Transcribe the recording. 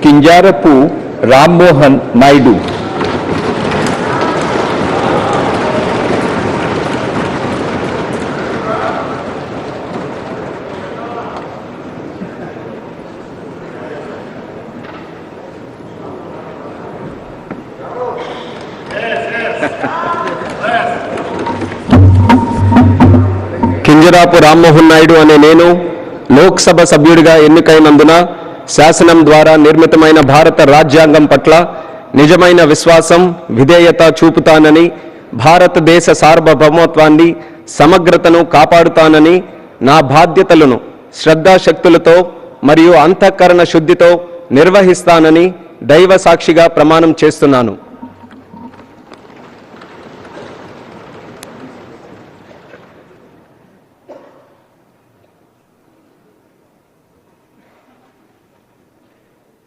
కింజారపు రామ్మోహన్ నాయుడు. కింజరాపు రామ్మోహన్ నాయుడు అనే నేను లోక్సభ సభ్యుడిగా ఎన్నికైనందున శాసనం ద్వారా నిర్మితమైన భారత రాజ్యాంగం పట్ల నిజమైన విశ్వాసం, విధేయత చూపుతానని, భారతదేశ సార్వభౌమత్వాన్ని, సమగ్రతను కాపాడుతానని, నా బాధ్యతలను శ్రద్ధాశక్తులతో మరియు అంతఃకరణ శుద్ధితో నిర్వహిస్తానని దైవ సాక్షిగా ప్రమాణం చేస్తున్నాను.